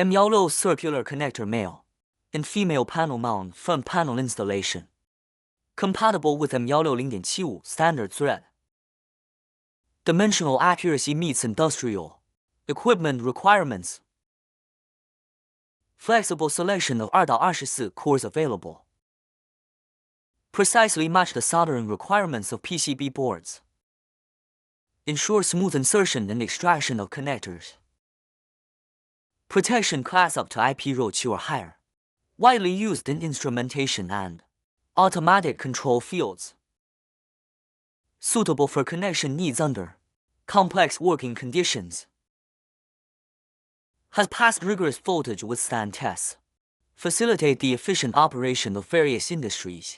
M16 circular connector male and female panel mount front panel installation. Compatible with M16 0.75 standard thread. Dimensional accuracy meets industrial equipment requirements. Flexible selection of 2.24 cores available. Precisely match the soldering requirements of PCB boards. Ensure smooth insertion and extraction of connectors. Protection class up to IP Row 2 or higher. Widely used in instrumentation and automatic control fields. Suitable for connection needs under complex working conditions. Has passed rigorous voltage withstand tests. Facilitate the efficient operation of various industries.